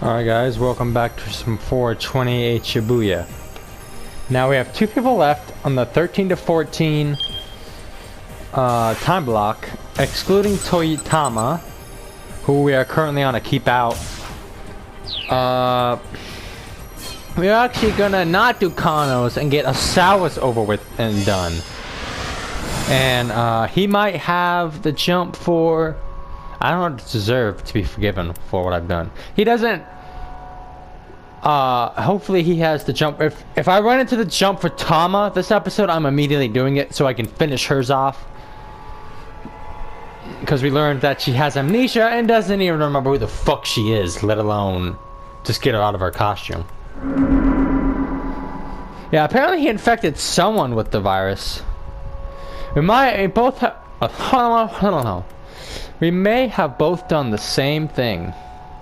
Alright guys, welcome back to some 428 Shibuya. Now we have two people left on the 13 to 14 time block, excluding Toyotama, who we are currently on a keep out. We're actually gonna not do Kano's and get OSAWA's over with and done. And he might have the jump for... I don't deserve to be forgiven for what I've done. He doesn't... hopefully he has the jump. If I run into the jump for Tama this episode, I'm immediately doing it so I can finish hers off. Because we learned that she has amnesia and doesn't even remember who the fuck she is, let alone just get her out of her costume. Yeah, apparently he infected someone with the virus. We might both have... I don't know. We may have both done the same thing,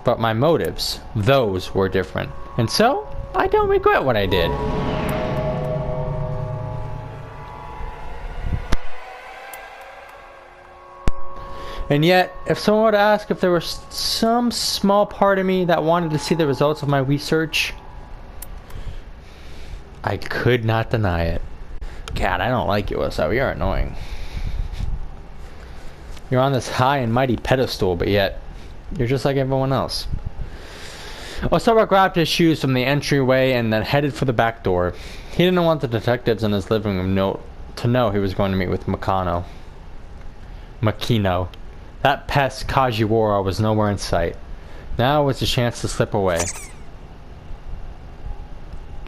but my motives, those were different. And so, I don't regret what I did. And yet, if someone were to ask if there was some small part of me that wanted to see the results of my research, I could not deny it. God, I don't like you, OSAWA. You're annoying. You're on this high and mighty pedestal, but yet, you're just like everyone else. OSAWA grabbed his shoes from the entryway and then headed for the back door. He didn't want the detectives in his living room to know he was going to meet with Makino. That pest Kajiwara was nowhere in sight. Now was the chance to slip away.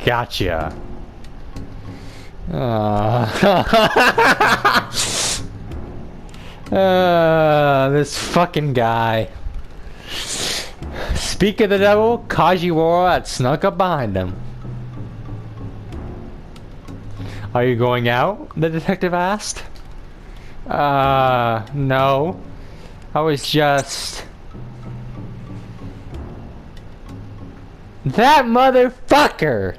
Gotcha. This fucking guy. Speak of the devil, Kajiwara had snuck up behind him. Are you going out? The detective asked. No. I was just... That motherfucker!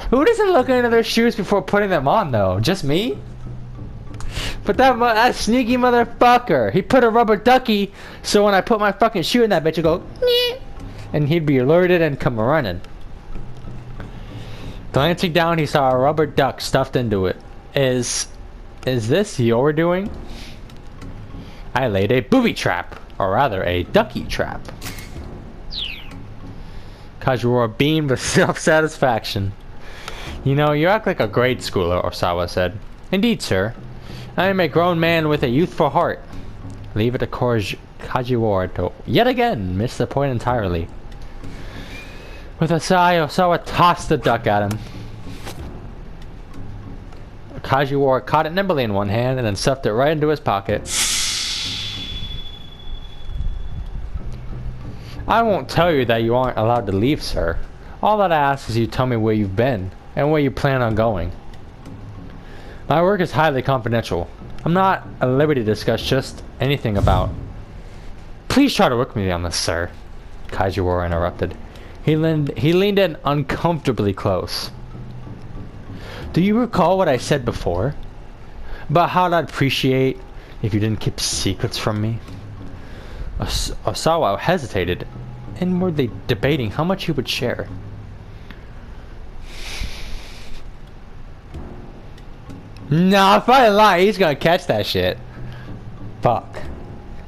Who doesn't look into their shoes before putting them on, though? Just me? But that sneaky motherfucker, he put a rubber ducky so when I put my fucking shoe in that bitch, it'd go, nyeh, and he'd be alerted and come running. Glancing down, he saw a rubber duck stuffed into it. Is this your doing? I laid a booby trap, or rather a ducky trap. Kajiwara beamed with self-satisfaction. You know, you act like a grade schooler, OSAWA said. Indeed, sir. I am a grown man with a youthful heart. Leave it to Kajiwara to yet again miss the point entirely. With a sigh, OSAWA tossed the duck at him. Kajiwara caught it nimbly in one hand and then stuffed it right into his pocket. I won't tell you that you aren't allowed to leave, sir. All that I ask is you tell me where you've been and where you plan on going. My work is highly confidential. I'm not at liberty to discuss just anything about... Please try to work with me on this, sir. Kajiwara interrupted. He leaned in uncomfortably close. Do you recall what I said before? About how I'd appreciate if you didn't keep secrets from me? OSAWA hesitated, inwardly debating how much he would share. Nah, if I lie, he's gonna catch that shit. Fuck.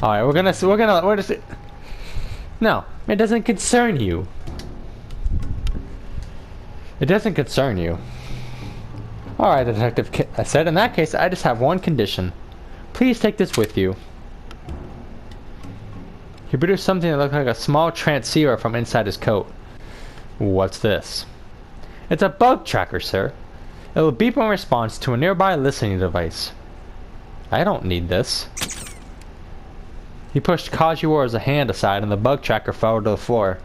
Alright, we're just... No, it doesn't concern you. It doesn't concern you. Alright, Detective I said, in that case, I just have one condition. Please take this with you. He produced something that looked like a small transceiver from inside his coat. What's this? It's a bug tracker, sir. It will beep in response to a nearby listening device. I don't need this. He pushed Kajiwara's hand aside and the bug tracker fell to the floor.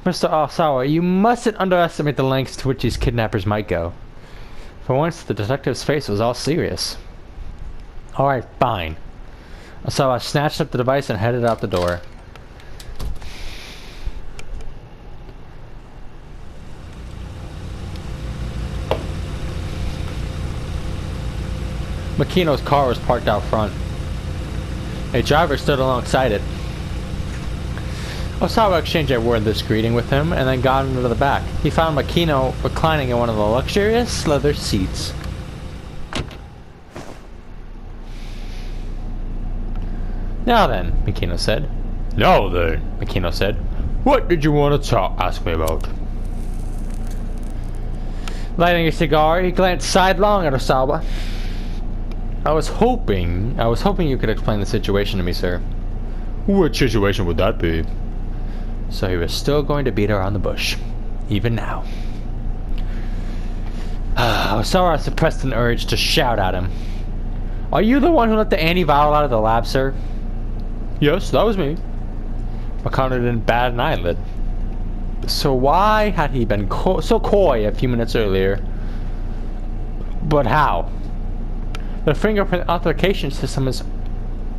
Mr. OSAWA, you mustn't underestimate the lengths to which these kidnappers might go. For once, the detective's face was all serious. Alright, fine. OSAWA snatched up the device and headed out the door. Makino's car was parked out front. A driver stood alongside it. Osawa exchanged a wordless greeting with him and then got into the back. He found Makino reclining in one of the luxurious leather seats. Now then, Makino said. Now then, Makino said. What did you want to ask me about? Lighting a cigar, he glanced sidelong at Osawa. I was hoping you could explain the situation to me, sir. What situation would that be? So he was still going to beat around the bush, even now. Osawa suppressed an urge to shout at him. Are you the one who let the antiviral out of the lab, sir? Yes, that was me. Makano didn't bat an eyelid. So why had he been so coy a few minutes earlier? But how? The fingerprint authentication system is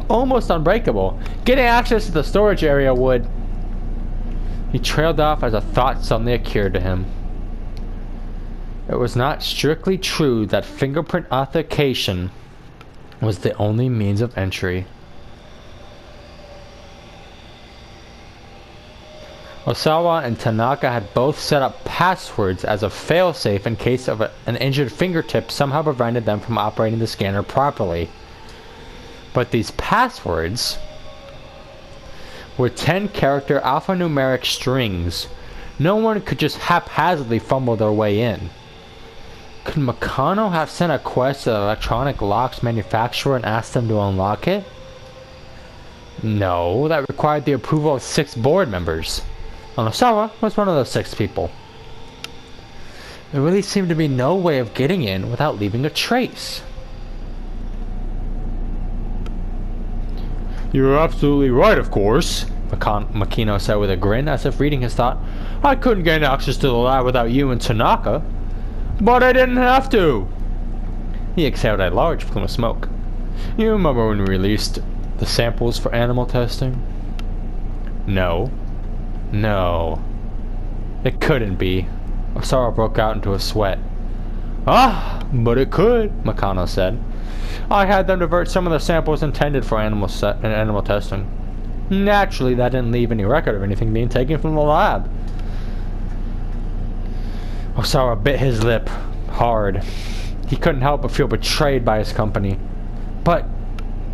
almost unbreakable. Getting access to the storage area would... He trailed off as a thought suddenly occurred to him. It was not strictly true that fingerprint authentication was the only means of entry. Osawa and Tanaka had both set up passwords as a failsafe in case of an injured fingertip somehow prevented them from operating the scanner properly. But these passwords were 10-character alphanumeric strings. No one could just haphazardly fumble their way in. Could Makano have sent a quest to the electronic locks manufacturer and asked them to unlock it? No, that required the approval of 6 board members. And Osawa was one of those 6 people. There really seemed to be no way of getting in without leaving a trace. You're absolutely right, of course, Makino said with a grin, as if reading his thought. I couldn't gain access to the lab without you and Tanaka. But I didn't have to. He exhaled a large plume of smoke. You remember when we released the samples for animal testing? No. No. It couldn't be. Osawa broke out into a sweat. Ah, but it could, Makano said. I had them divert some of the samples intended for animal testing. Naturally, that didn't leave any record of anything being taken from the lab. Osawa bit his lip hard. He couldn't help but feel betrayed by his company. But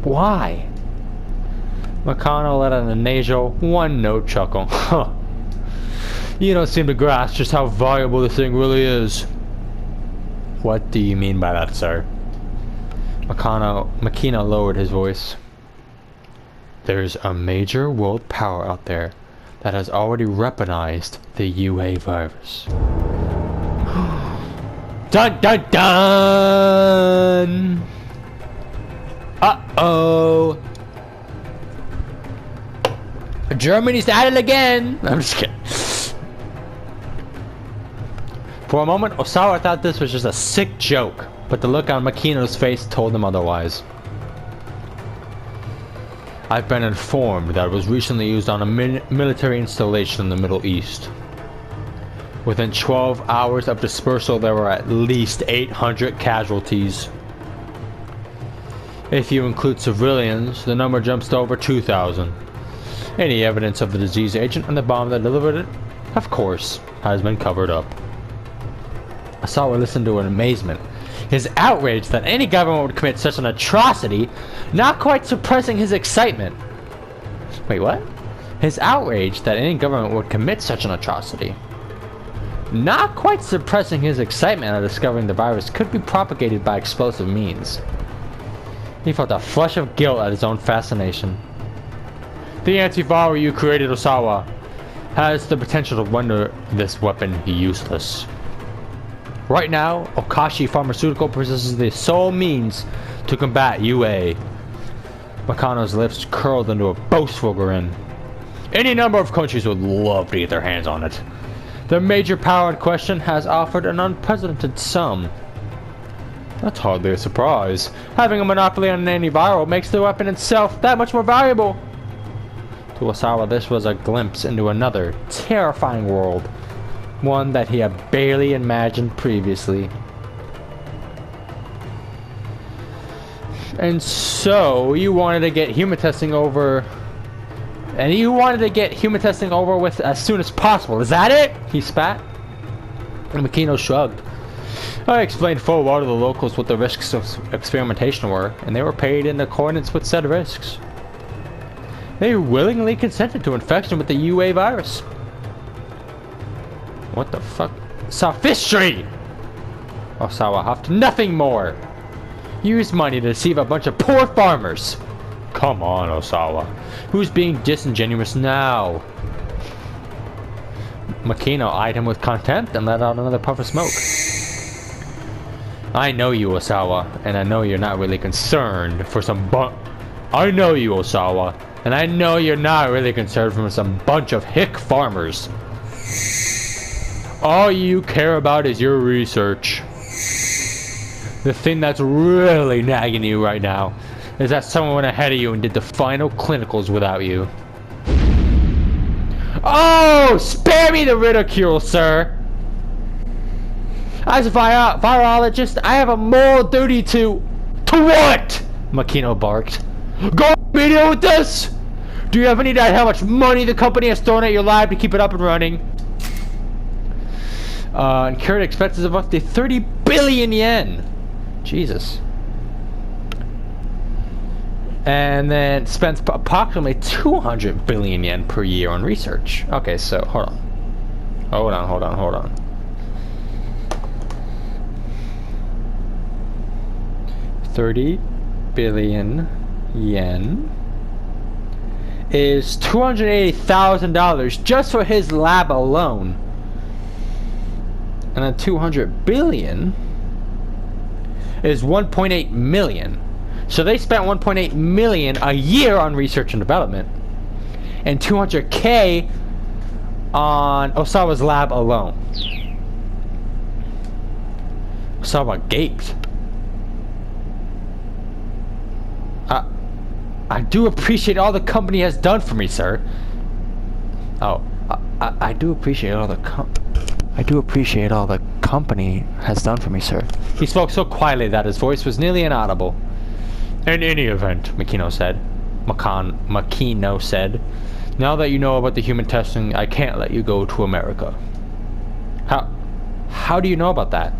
why? Makano let out a nasal, one-note chuckle. Huh. You don't seem to grasp just how valuable this thing really is. What do you mean by that, sir? Makino lowered his voice. There's a major world power out there that has already weaponized the UA virus. Dun dun dun! Uh-oh! Germany's at it again! I'm just kidding. For a moment, Osawa thought this was just a sick joke, but the look on Makino's face told him otherwise. I've been informed that it was recently used on a military installation in the Middle East. Within 12 hours of dispersal, there were at least 800 casualties. If you include civilians, the number jumps to over 2,000. Any evidence of the disease agent and the bomb that delivered it, of course, has been covered up. Osawa listened to in amazement, his outrage that any government would commit such an atrocity, not quite suppressing his excitement. Wait, what? His outrage that any government would commit such an atrocity, not quite suppressing his excitement at discovering the virus could be propagated by explosive means. He felt a flush of guilt at his own fascination. The antiviral you created, Osawa, has the potential to render this weapon useless. Right now, Okashi Pharmaceutical possesses the sole means to combat UA. Makano's lips curled into a boastful grin. Any number of countries would love to get their hands on it. The major power in question has offered an unprecedented sum. That's hardly a surprise. Having a monopoly on an antiviral makes the weapon itself that much more valuable. To Osawa, this was a glimpse into another terrifying world. One that he had barely imagined previously. And so, you wanted to get human testing over And you wanted to get human testing over with as soon as possible. Is that it? He spat. And Makino shrugged. I explained full well to the locals what the risks of experimentation were, and they were paid in accordance with said risks. They willingly consented to infection with the UA virus. What the fuck? Sophistry! Osawa huffed. Nothing more! Use money to deceive a bunch of poor farmers! Come on, Osawa. Who's being disingenuous now? Makino eyed him with contempt and let out another puff of smoke. I know you, Osawa, and I know you're not really concerned for some I know you, Osawa, and I know you're not really concerned for some bunch of hick farmers. All you care about is your research. The thing that's really nagging you right now is that someone went ahead of you and did the final clinicals without you. Oh, spare me the ridicule, sir. As a virologist, I have a moral duty to... To what? Makino barked. Go video with this? Do you have any idea how much money the company has thrown at your lab to keep it up and running? Incurred expenses of up to 30 billion yen. Jesus. And then spends approximately 200 billion yen per year on research. Okay, so hold on. 30 billion yen is $280,000 just for his lab alone. And then 200 billion is 1.8 million. So they spent 1.8 million a year on research and development, and 200K on Osawa's lab alone. Osawa gaped. I do appreciate all the company has done for me, sir. Oh, I do appreciate all the company has done for me, sir. He spoke so quietly that his voice was nearly inaudible. In any event, Makino said. Now that you know about the human testing, I can't let you go to America. How do you know about that?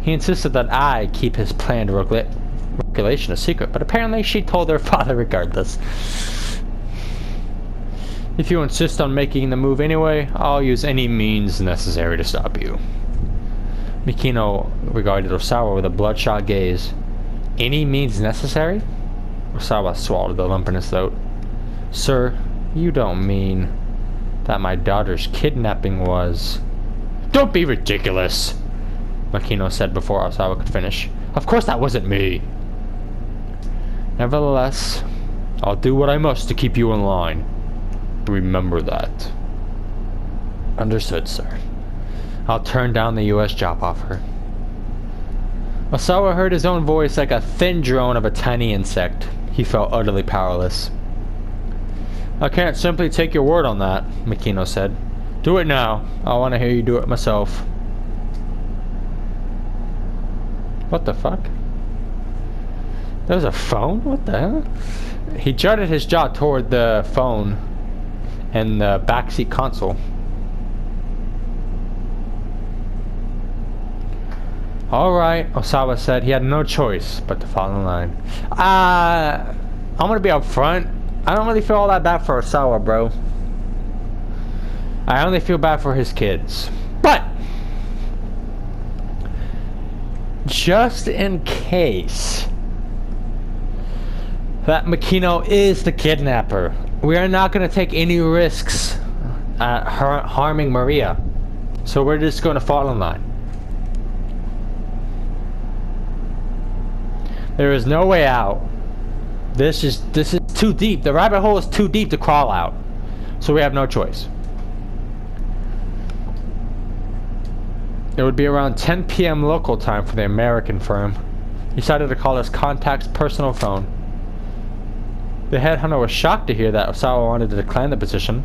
He insisted that I keep his planned regulation a secret, but apparently she told her father regardless. If you insist on making the move anyway, I'll use any means necessary to stop you. Makino regarded Osawa with a bloodshot gaze. Any means necessary? Osawa swallowed the lump in his throat. Sir, you don't mean that my daughter's kidnapping was... Don't be ridiculous! Makino said before Osawa could finish. Of course that wasn't me! Nevertheless, I'll do what I must to keep you in line. Remember that. Understood, sir. I'll turn down the U.S. job offer. Osawa heard his own voice like a thin drone of a tiny insect. He felt utterly powerless. I can't simply take your word on that, Makino said. Do it now. I want to hear you do it myself. What the fuck? There's a phone? What the hell? He jutted his jaw toward the phone and the backseat console. Alright, Osawa said. He had no choice but to fall in line. I'm gonna be up front. I don't really feel all that bad for Osawa, bro. I only feel bad for his kids. But just in case that Makino is the kidnapper, we are not going to take any risks at harming Maria. So we're just going to fall in line. There is no way out. This is too deep. The rabbit hole is too deep to crawl out. So we have no choice. It would be around 10 p.m. local time for the American firm. He decided to call his contact's personal phone. The headhunter was shocked to hear that Osawa wanted to decline the position.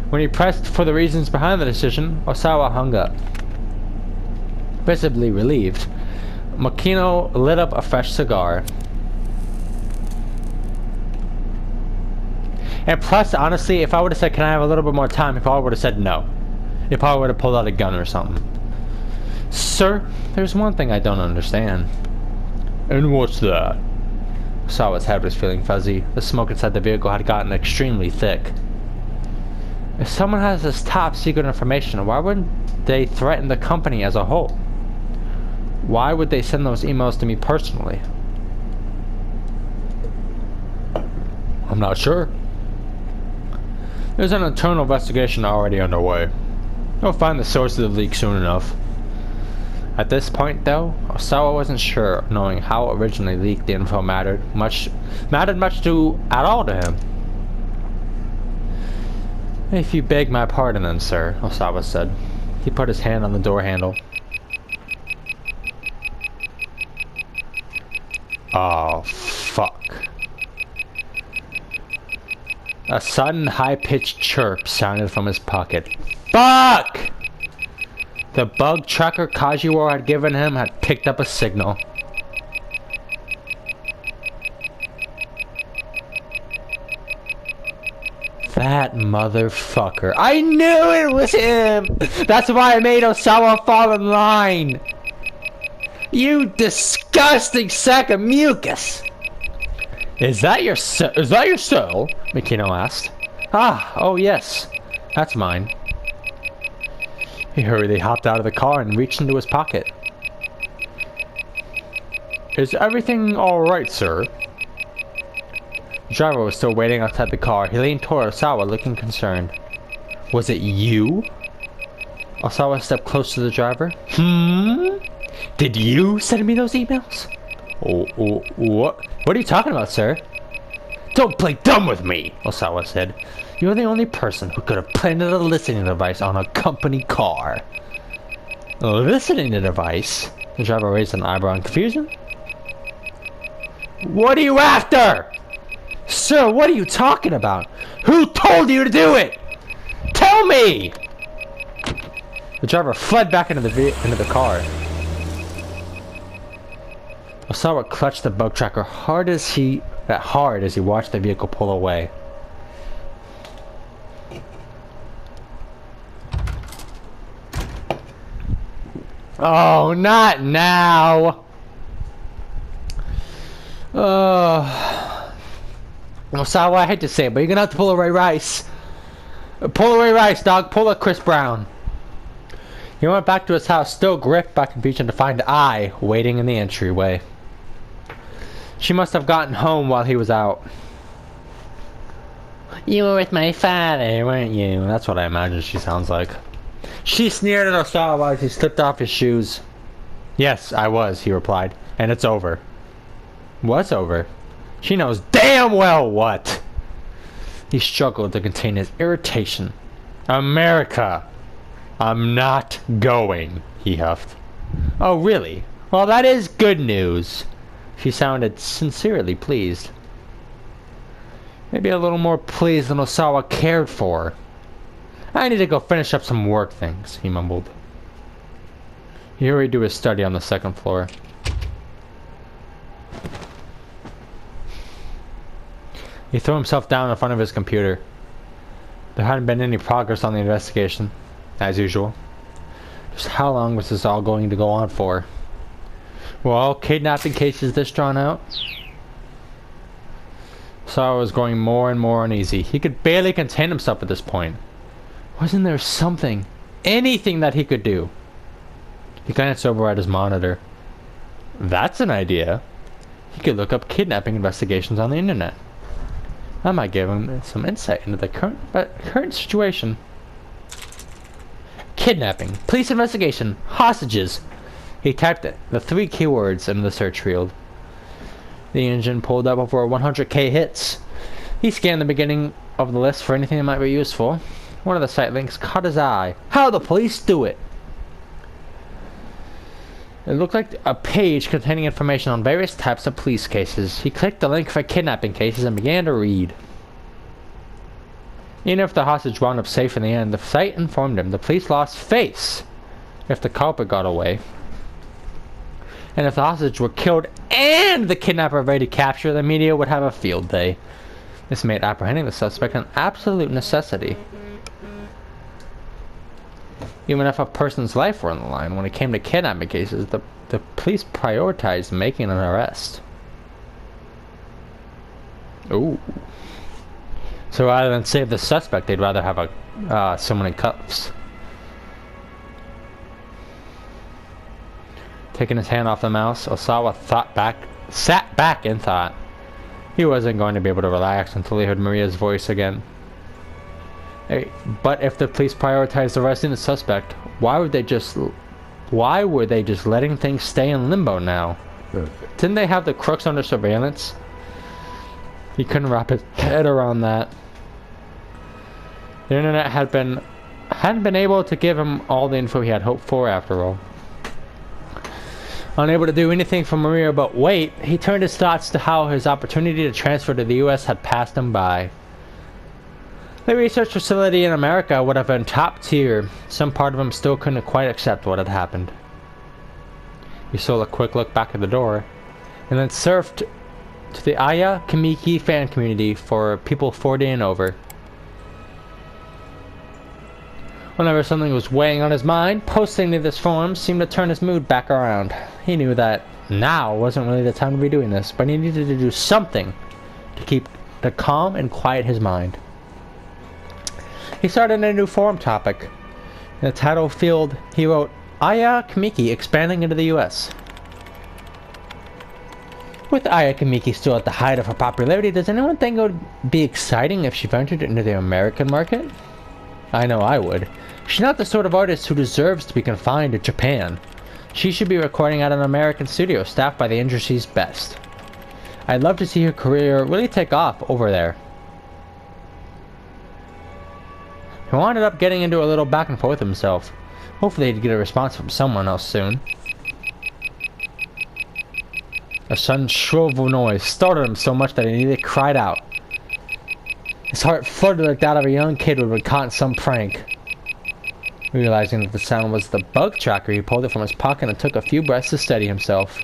When he pressed for the reasons behind the decision, Osawa hung up. Visibly relieved, Makino lit up a fresh cigar. And plus, honestly, if I would have said, can I have a little bit more time, he probably would have said no. He probably would have pulled out a gun or something. Sir, there's one thing I don't understand. And what's that? Osawa's head was feeling fuzzy. The smoke inside the vehicle had gotten extremely thick. If someone has this top secret information, why wouldn't they threaten the company as a whole? Why would they send those emails to me personally? I'm not sure. There's an internal investigation already underway. We'll find the source of the leak soon enough. At this point, though, Osawa wasn't sure, knowing how originally leaked the info mattered much at all to him. If you beg my pardon then, sir, Osawa said. He put his hand on the door handle. Oh, fuck. A sudden high-pitched chirp sounded from his pocket. Fuck! The bug tracker Kajiwara had given him had picked up a signal. That motherfucker. I knew it was him! That's why I made Osawa fall in line! You disgusting sack of mucus! Is that your cell? Makino asked. Ah, oh yes. That's mine. He hurriedly hopped out of the car and reached into his pocket. Is everything alright, sir? The driver was still waiting outside the car. He leaned toward Osawa, looking concerned. Was it you? Osawa stepped close to the driver. Did you send me those emails? What? What are you talking about, sir? Don't play dumb with me, Osawa said. You're the only person who could have planted a listening device on a company car. A listening device? The driver raised an eyebrow in confusion. What are you after? Sir, what are you talking about? Who told you to do it? Tell me! The driver fled back into the car. Osawa clutched the bug tracker hard as he watched the vehicle pull away. Oh, not now! Osawa, I hate to say it, but you're gonna have to pull away Rice. Pull away Rice, dog. Pull a Chris Brown. He went back to his house, still gripped by confusion, to find I waiting in the entryway. She must have gotten home while he was out. You were with my father, weren't you? That's what I imagine she sounds like. She sneered at Osawa as he slipped off his shoes. Yes, I was, he replied. And it's over. What's over? She knows damn well what. He struggled to contain his irritation. America! I'm not going, he huffed. Oh, really? Well, that is good news. She sounded sincerely pleased. Maybe a little more pleased than Osawa cared for. I need to go finish up some work things, he mumbled. He hurried to his study on the second floor. He threw himself down in front of his computer. There hadn't been any progress on the investigation, as usual. Just how long was this all going to go on for? Were all kidnapping cases this drawn out? Osawa was growing more and more uneasy. He could barely contain himself at this point. Wasn't there something, anything that he could do? He glanced over at his monitor. That's an idea. He could look up kidnapping investigations on the internet. That might give him some insight into the current situation. Kidnapping, police investigation, hostages. He typed the 3 keywords into the search field. The engine pulled up over 100k hits. He scanned the beginning of the list for anything that might be useful. One of the site links caught his eye. How the police do it! It looked like a page containing information on various types of police cases. He clicked the link for kidnapping cases and began to read. Even if the hostage wound up safe in the end, the site informed him the police lost face if the culprit got away. And if the hostage were killed and the kidnapper evaded capture, the media would have a field day. This made apprehending the suspect an absolute necessity. Even if a person's life were on the line, when it came to kidnapping cases, the police prioritized making an arrest. Ooh. So rather than save the suspect, they'd rather have someone in cuffs. Taking his hand off the mouse, Osawa sat back and thought. He wasn't going to be able to relax until he heard Maria's voice again. Hey, but if the police prioritized arresting the suspect, why were they just letting things stay in limbo now? Didn't they have the crooks under surveillance? He couldn't wrap his head around that. The internet hadn't been able to give him all the info he had hoped for after all. Unable to do anything for Maria but wait, he turned his thoughts to how his opportunity to transfer to the US had passed him by. The research facility in America would have been top tier. Some part of him still couldn't quite accept what had happened. He stole a quick look back at the door, and then surfed to the Aya Kamiki fan community for people 40 and over. Whenever something was weighing on his mind, posting to this forum seemed to turn his mood back around. He knew that now wasn't really the time to be doing this, but he needed to do something to calm and quiet his mind. He started a new forum topic. In the title field, he wrote, Aya Kamiki expanding into the US. With Aya Kamiki still at the height of her popularity, does anyone think it would be exciting if she ventured into the American market? I know I would. She's not the sort of artist who deserves to be confined to Japan. She should be recording at an American studio staffed by the industry's best. I'd love to see her career really take off over there. He wound up getting into a little back and forth himself. Hopefully he'd get a response from someone else soon. A sudden shrill noise startled him so much that he nearly cried out. His heart fluttered like that of a young kid who had been caught in some prank. Realizing that the sound was the bug tracker, he pulled it from his pocket and took a few breaths to steady himself.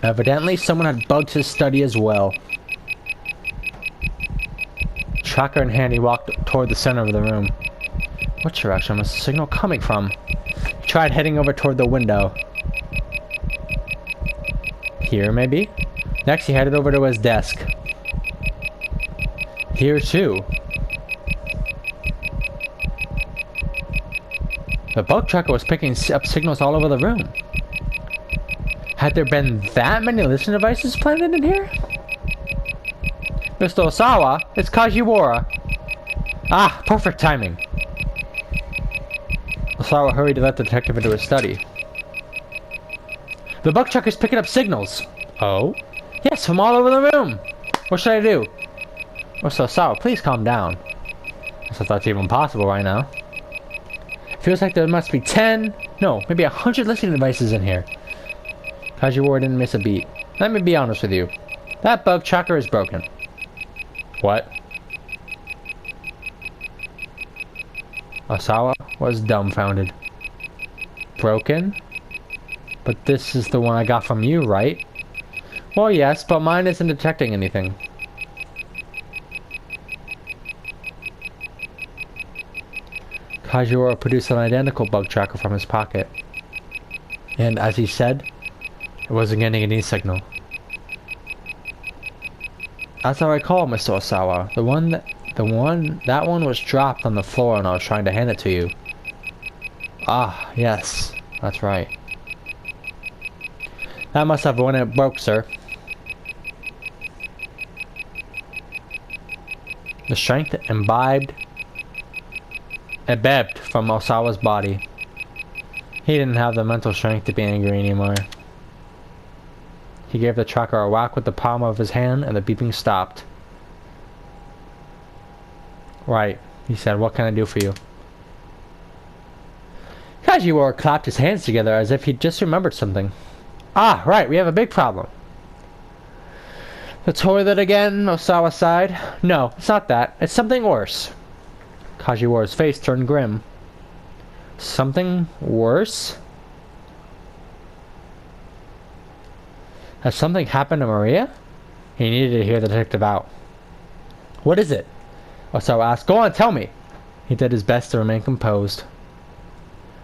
Evidently, someone had bugged his study as well. Tracker in hand, he walked toward the center of the room. Which direction was the signal coming from? He tried heading over toward the window. Here, maybe? Next, he headed over to his desk. Here, too. The bug tracker was picking up signals all over the room. Had there been that many listening devices planted in here? Mr. Osawa, it's Kajiwara. Ah, perfect timing. Osawa hurried to let the detective into his study. The bug tracker's picking up signals. Oh? Yes, from all over the room. What should I do? Mr. Osawa, please calm down. I thought that's even possible right now. Feels like there must be 10, no, maybe 100 listening devices in here. Kajiwara didn't miss a beat. Let me be honest with you. That bug tracker is broken. What? Osawa was dumbfounded. Broken? But this is the one I got from you, right? Well, yes, but mine isn't detecting anything. Kajiwara produced an identical bug tracker from his pocket. And as he said, it wasn't getting any signal. As I recall, Mr. Osawa, that one was dropped on the floor and I was trying to hand it to you. Ah, yes, that's right. That must have when it broke, sir. The strength ebbed from Osawa's body. He didn't have the mental strength to be angry anymore. He gave the tracker a whack with the palm of his hand and the beeping stopped. Right, he said, what can I do for you? Kajiwara clapped his hands together as if he'd just remembered something. Ah, right, we have a big problem. The toilet again? Osawa sighed. No, it's not that. It's something worse. Kajiwara's face turned grim. Something worse? Has something happened to Maria? He needed to hear the detective out. What is it? Osawa asked. Go on, tell me. He did his best to remain composed.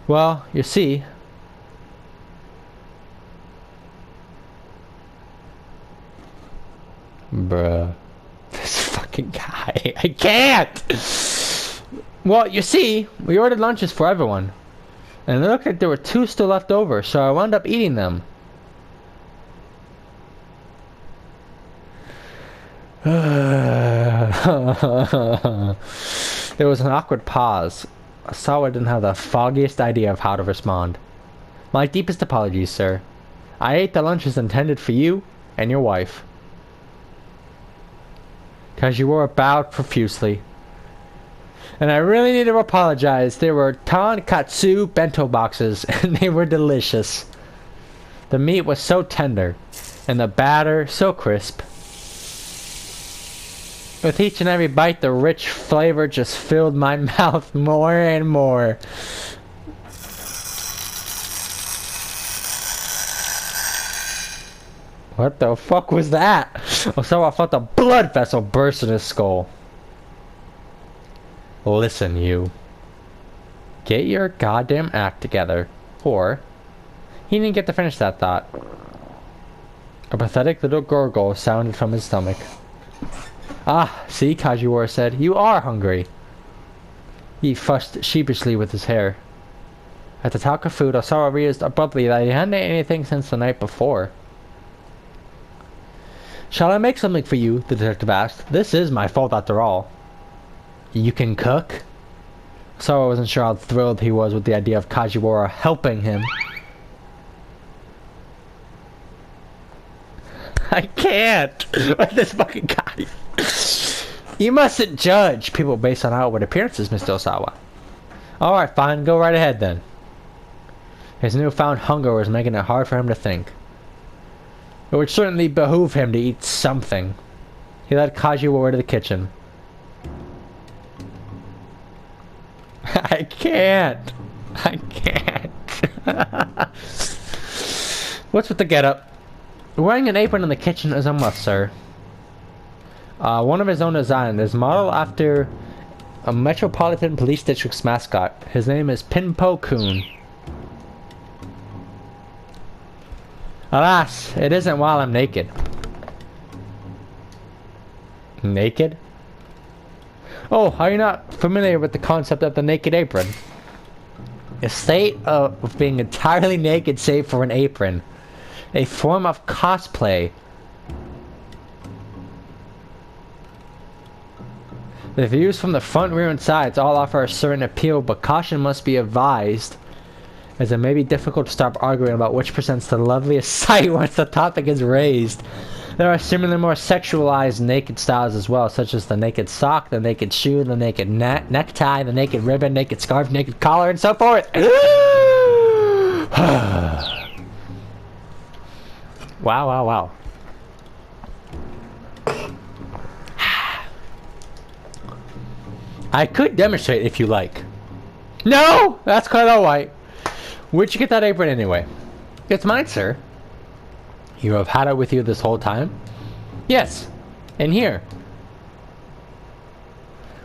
Well, you see... Bruh. This fucking guy. I can't! Well, you see, we ordered lunches for everyone. And it looked like there were 2 still left over, so I wound up eating them. There was an awkward pause. Osawa didn't have the foggiest idea of how to respond. My deepest apologies, sir. I ate the lunches intended for you and your wife. Kajiwara bowed profusely. And I really need to apologize. They were tonkatsu bento boxes, and they were delicious. The meat was so tender, and the batter so crisp. With each and every bite, the rich flavor just filled my mouth more and more. What the fuck was that? Osawa felt a blood vessel burst in his skull. Listen, you. Get your goddamn act together. Or... He didn't get to finish that thought. A pathetic little gurgle sounded from his stomach. Ah, see, Kajiwara said. You are hungry. He fussed sheepishly with his hair. At the talk of food, Osawa realized abruptly that he hadn't ate anything since the night before. Shall I make something for you? The detective asked. This is my fault after all. You can cook? Osawa wasn't sure how thrilled he was with the idea of Kajiwara helping him. I can't! With this fucking guy. You mustn't judge people based on outward appearances, Mr. Osawa. Alright, fine. Go right ahead then. His newfound hunger was making it hard for him to think. It would certainly behoove him to eat something. He led Kajiwara to the kitchen. I can't. I can't. What's with the getup? Wearing an apron in the kitchen is a must, sir. One of his own design is modeled after a Metropolitan Police District's mascot. His name is Pinpo-kun. Alas, it isn't while I'm naked. Naked? Oh, are you not familiar with the concept of the naked apron? A state of being entirely naked save for an apron. A form of cosplay. The views from the front, rear, and sides all offer a certain appeal, but caution must be advised, as it may be difficult to stop arguing about which presents the loveliest sight once the topic is raised. There are similar more sexualized naked styles as well, such as the naked sock, the naked shoe, the naked necktie, the naked ribbon, naked scarf, naked collar, and so forth. Wow, wow, wow. I could demonstrate if you like. No! That's quite alright. Where'd you get that apron anyway? It's mine, sir. You have had it with you this whole time? Yes. In here.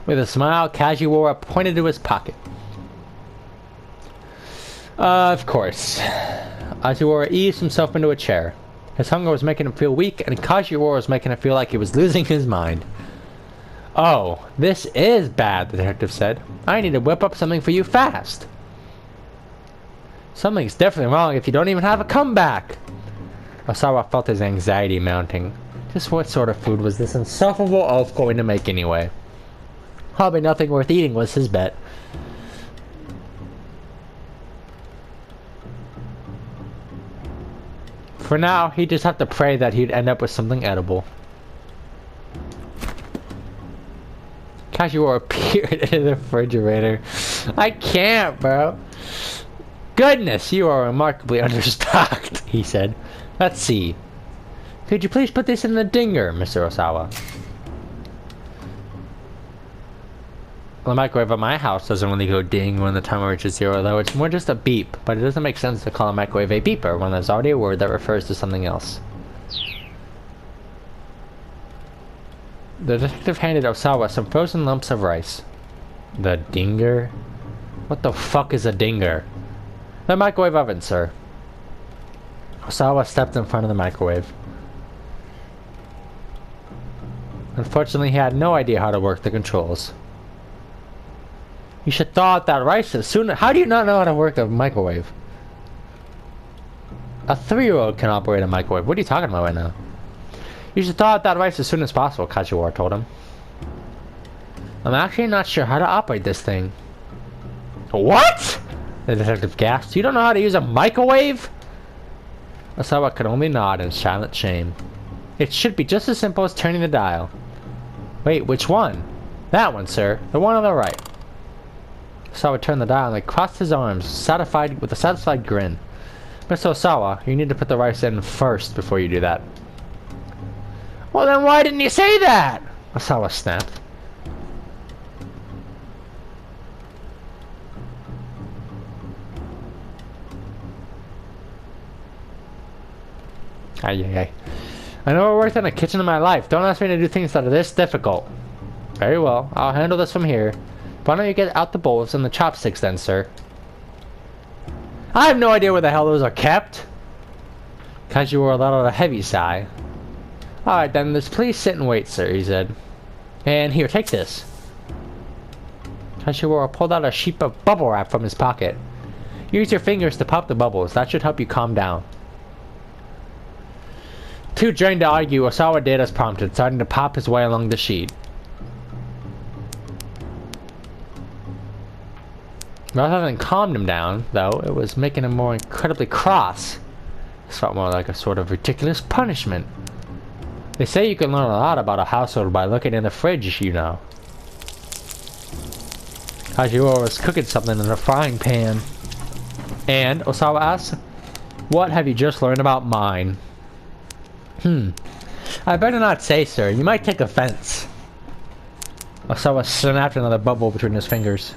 With a smile, Kajiwara pointed to his pocket. Of course. Kajiwara eased himself into a chair. His hunger was making him feel weak, and Kajiwara was making him feel like he was losing his mind. Oh, this is bad, the detective said. I need to whip up something for you fast. Something's definitely wrong if you don't even have a comeback. Osawa felt his anxiety mounting. Just what sort of food was this insufferable elf going to make anyway? Probably nothing worth eating was his bet. For now, he'd just have to pray that he'd end up with something edible. Kajiwara peered into the refrigerator. I can't, bro. Goodness, you are remarkably understocked, he said. Let's see. Could you please put this in the dinger, Mr. Osawa? The microwave at my house doesn't really go ding when the timer reaches 0, though it's more just a beep, but it doesn't make sense to call a microwave a beeper when there's already a word that refers to something else. The detective handed Osawa some frozen lumps of rice. The dinger? What the fuck is a dinger? The microwave oven, sir. Osawa stepped in front of the microwave. Unfortunately, he had no idea how to work the controls. You should thaw out that rice as soon as... How do you not know how to work a microwave? A 3-year-old can operate a microwave. What are you talking about right now? You should thaw out that rice as soon as possible, Kajiwara told him. I'm actually not sure how to operate this thing. What? The detective gasped. You don't know how to use a microwave? Osawa could only nod in silent shame. It should be just as simple as turning the dial. Wait, which one? That one, sir. The one on the right. Osawa turned the dial and crossed his arms, satisfied with a satisfied grin. Mr. Osawa, you need to put the rice in first before you do that. Well, then why didn't you say that? Osawa snapped. Ay. I never worked in a kitchen in my life. Don't ask me to do things that are this difficult. Very well. I'll handle this from here. Why don't you get out the bowls and the chopsticks then, sir? I have no idea where the hell those are kept. Kajiwara let out a heavy sigh. Alright then, please sit and wait, sir, he said. And here, take this. Kajiwara pulled out a sheet of bubble wrap from his pocket. Use your fingers to pop the bubbles. That should help you calm down. Too drained to argue, Osawa did as prompted, starting to pop his way along the sheet. Rather than calm him down, though, it was making him more incredibly cross. This felt more like a sort of ridiculous punishment. They say you can learn a lot about a household by looking in the fridge, you know. Kajiwara was cooking something in a frying pan. And, Osawa asked, what have you just learned about mine? I better not say, sir. You might take offense. Osawa snapped another bubble between his fingers.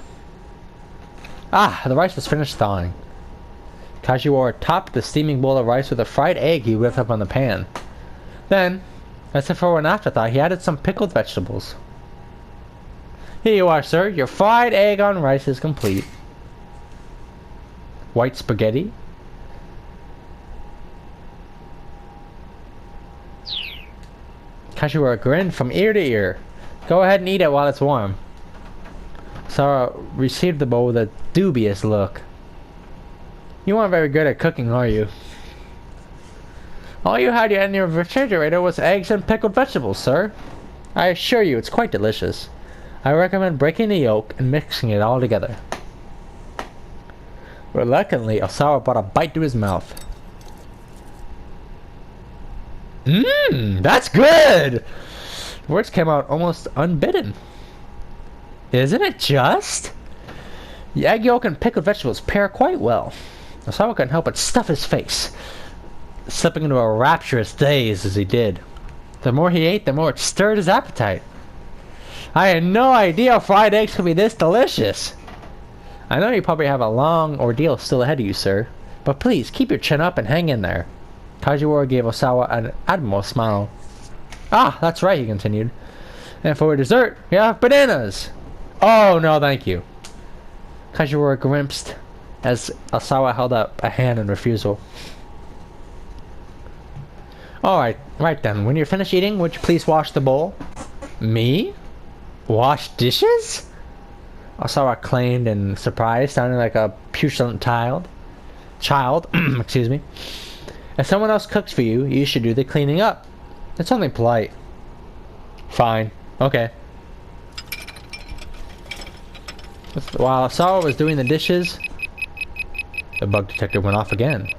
Ah, the rice was finished thawing. Kajiwara topped the steaming bowl of rice with a fried egg he whipped up on the pan. Then, as if for an afterthought, he added some pickled vegetables. Here you are, sir. Your fried egg on rice is complete. White spaghetti? Kajiwara grinned from ear to ear. Go ahead and eat it while it's warm. Sarah received the bowl with a dubious look. You aren't very good at cooking, are you? All you had in your refrigerator was eggs and pickled vegetables, sir. I assure you, it's quite delicious. I recommend breaking the yolk and mixing it all together. Reluctantly, Osawa brought a bite to his mouth. That's good! The words came out almost unbidden. Isn't it just? The egg yolk and pickled vegetables pair quite well. Osawa couldn't help but stuff his face, slipping into a rapturous daze as he did. The more he ate, the more it stirred his appetite. I had no idea fried eggs could be this delicious. I know you probably have a long ordeal still ahead of you, sir, but please keep your chin up and hang in there. Kajiwara gave Osawa an admirable smile. Ah, that's right, he continued. And for dessert, we have bananas. Oh, no, thank you. Kajiwara grimaced as Osawa held up a hand in refusal. Alright, right then. When you're finished eating, would you please wash the bowl? Me? Wash dishes? Osawa exclaimed in surprise, sounding like a puissant child. Excuse me. If someone else cooks for you, you should do the cleaning up. It's only polite. Fine. Okay. While Osawa was doing the dishes, the bug detector went off again.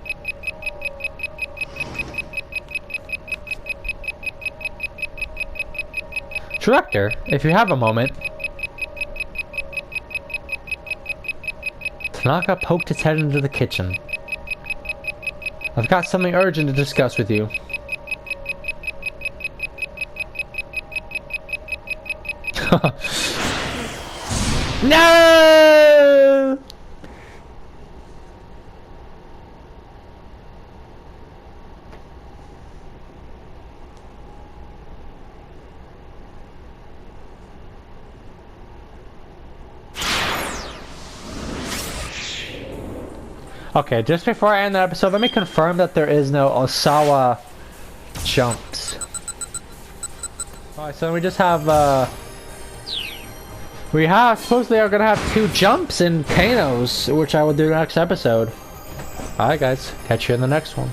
Director, if you have a moment. Tanaka poked his head into the kitchen. I've got something urgent to discuss with you. No! Okay, just before I end the episode, let me confirm that there is no OSAWA jumps. Alright, so we just have, supposedly are gonna have 2 jumps in Kanos, which I will do next episode. Alright guys, catch you in the next one.